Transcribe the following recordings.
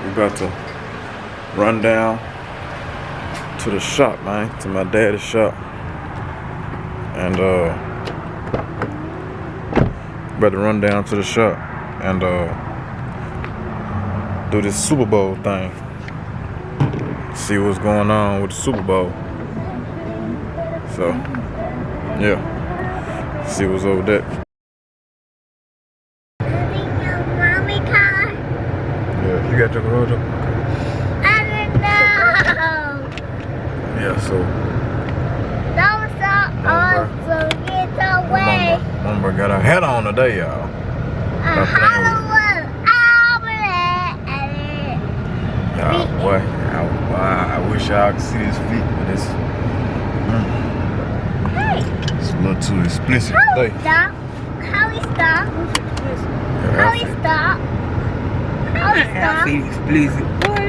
We about to run down to the shop, man, to my daddy's shop, and about to run down to the shop and do this Super Bowl thing. See what's going on with the Super Bowl. So, yeah, see what's over there. Mommy car. Yeah, you got your garage up? I don't know. Yeah, so. Don't stop also get away. Mama got her hat on today, y'all. Yeah, boy, I wish y'all could see this feet, but it's a little too explicit today. How we stop? How we stop? How we stop? Feet explicit. Boy,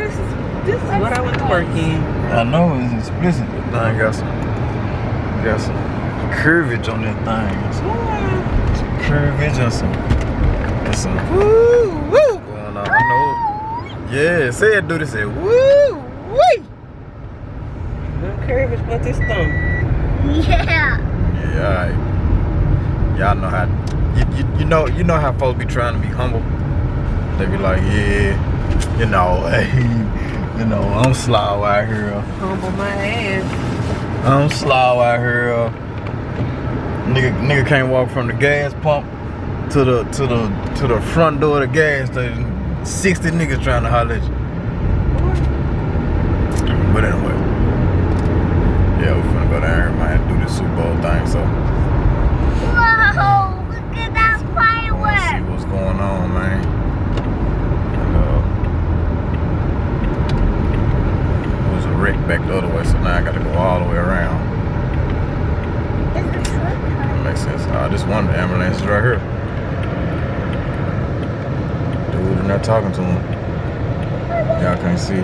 this is what I went to work in. I know it's explicit. This thing got some curvage on that thing. Some curvage and some woo going on. I know. Yeah, say it, do this. Say woo wee. No curvage but this thumb. Yeah. Yeah, alright. Y'all know how. You know how folks be trying to be humble. They be like, yeah, hey, I'm slow out here. Humble my ass. I'm slow out here. Nigga can't walk from the gas pump to the front door of the gas station. 60 niggas trying to holler at you. But anyway, yeah, we're finna go down here, man, and do this Super Bowl thing. So, Whoa! Look at that see firework. what's going on, man. And it was a wreck back the other way, so now I got to go all the way around. That makes sense. This one of the ambulances right here. Dude, they're not talking to him. Y'all can't see.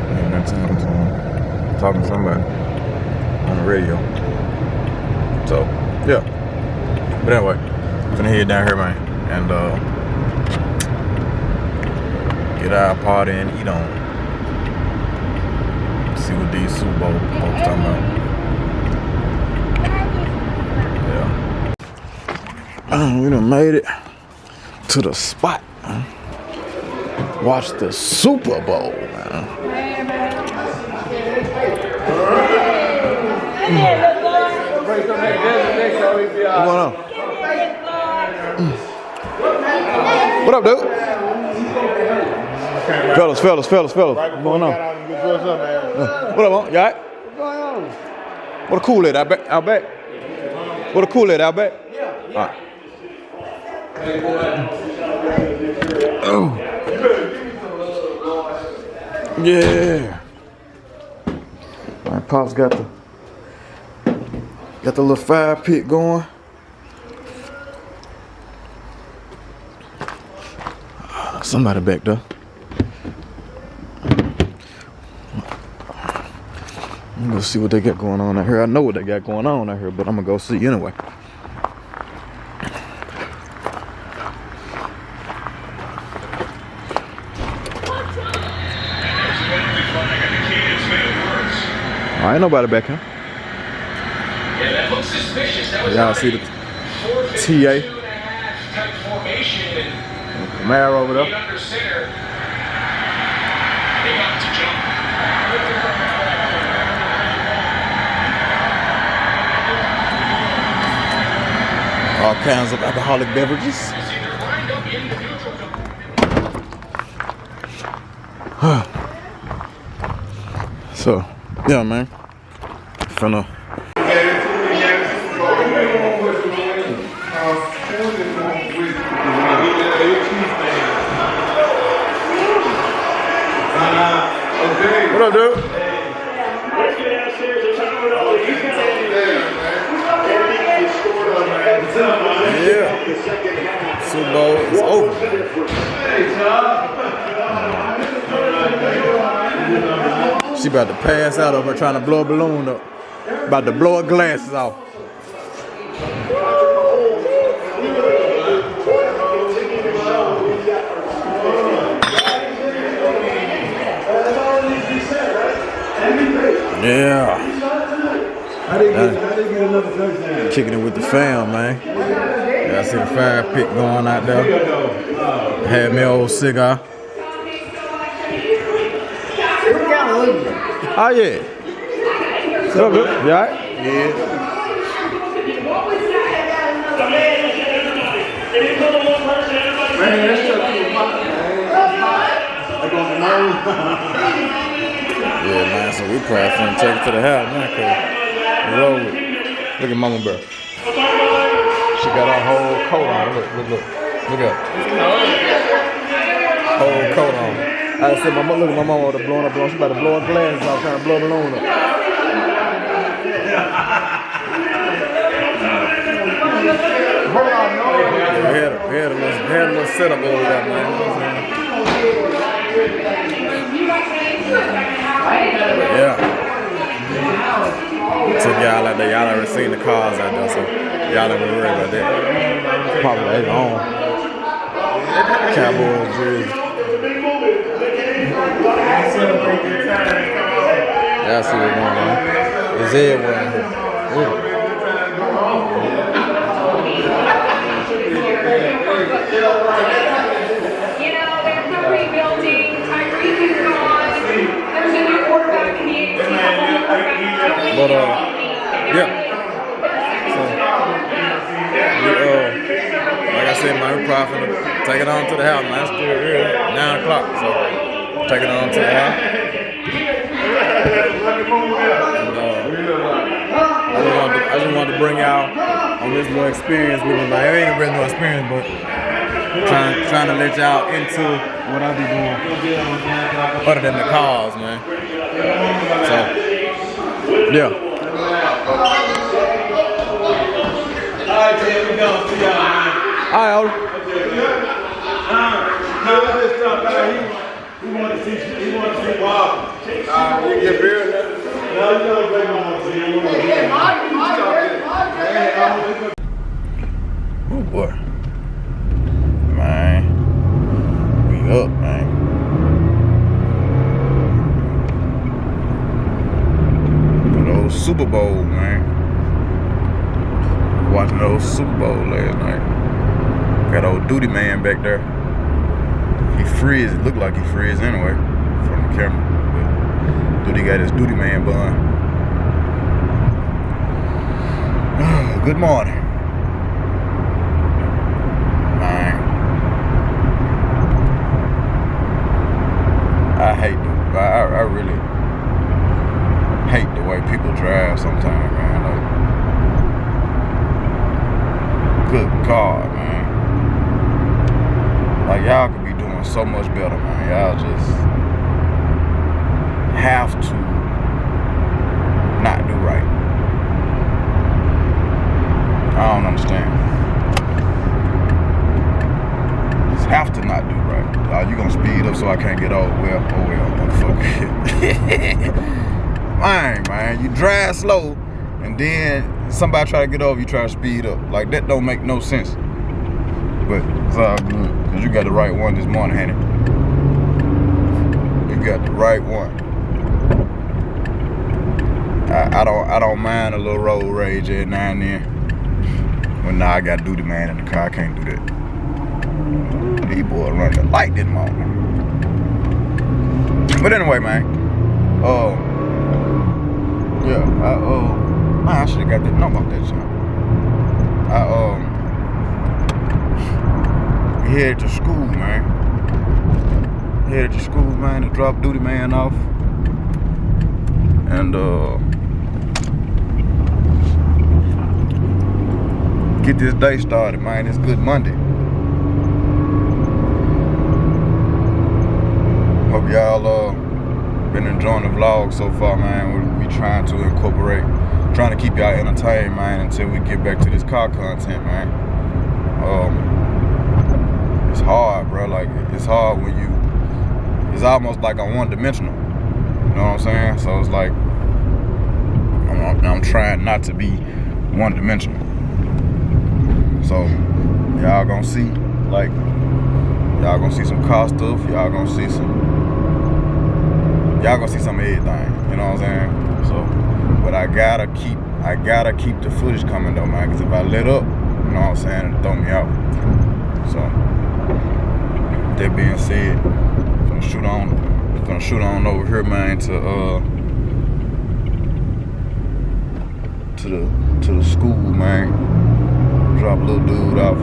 They're not talking to him. Talking to somebody on the radio. So, yeah. But anyway, finna head down here, man, and get our party and eat on. See what these Super Bowl folks talking about. We done made it to the spot. Watch the Super Bowl, man. What's going on? What up, dude? Fellas. What's going on? What up, man? You alright? What's going on? What a cool it out back? What a cool it out back? Yeah. Alright. Oh. Yeah. My pops got the little fire pit going. Somebody back there. I'm gonna see what they got going on out here. I know what they got going on out here, but I'm gonna go see anyway. Ain't nobody back here. Yeah, that looks suspicious. That was Y'all see the TA. MayRose over there. Under center. They got to jump. All kinds of alcoholic beverages. So, yeah, man. Finna. What up, dude? Yeah. Super Bowl is over. She about to pass out over trying to blow a balloon up. About to blow her glasses off. Kicking it with the fam, man. Yeah, I see the fire pit going out there. Had me an old cigar. Oh yeah. So good. You alright? Yeah. Yeah, man, so we probably finna take it to the house now, cause roll with it. Look at Mama Bear. She got her whole coat on. Look at whole coat on. I said, look at my mama with the blowing up balloon. She about to blow her glasses off, trying to blow a balloon up. We had a little setup over there, man. But yeah. Took y'all out there. Y'all already seen the cars out there, so y'all don't worry about that. Probably later on. Cowboys jersey. Yeah, I see what's going on. There's everyone here. But yeah. So like I said, man, we probably finna take it on to the house, man. It's still early, 9 o'clock, so take it on to the house. And I just wanted to bring y'all on this little experience with me. Like, it ain't really no experience, but trying to let y'all into what I be doing other than the cars, man. So yeah. Alright, we gonna see y'all, man. Alright, Ola. No, this stuff, he wanted to see Bob. You get beer? No, you don't play no more. Oh boy. Man. We up, man. Super Bowl, man. Watching those Super Bowl last night. Got old Duty Man back there. He freeze. It looked like he freeze anyway from the camera. But Duty got his Duty Man bun. Good morning, man. I hate it. I really hate the way people drive sometimes, man. Like, good God, man. Like, y'all could be doing so much better, man. Y'all just have to not do right. I don't understand. Just have to not do right. You gonna speed up so I can't get over? Well, motherfucker. Man, you drive slow, and then somebody try to get over, you try to speed up. Like, that don't make no sense. But it's all good, because you got the right one this morning, honey. You got the right one. I don't mind a little road rage every now and then. But nah, I got Duty Man in the car. I can't do that. These boys running the light this morning. But anyway, man. Yeah, man, I should have got that number off that jump. Headed to school, man. Headed to school, man, to drop Duty Man off. And, get this day started, man. It's Good Monday. Hope y'all, been enjoying the vlog so far, man. We trying to incorporate, trying to keep y'all entertained, man, until we get back to this car content, man. It's hard, bro. Like, it's hard when it's almost like I'm one-dimensional. You know what I'm saying? So it's like I'm trying not to be one-dimensional. So y'all gonna see, like, y'all gonna see some car stuff. Y'all gonna see some of everything. You know what I'm saying? So, but I gotta keep I gotta keep the footage coming though, man, because if I let up, you know what I'm saying, it'll throw me out. So, that being said, gonna shoot on over here, man, to the school, man. Drop a little dude off.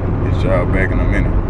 And, get y'all back in a minute.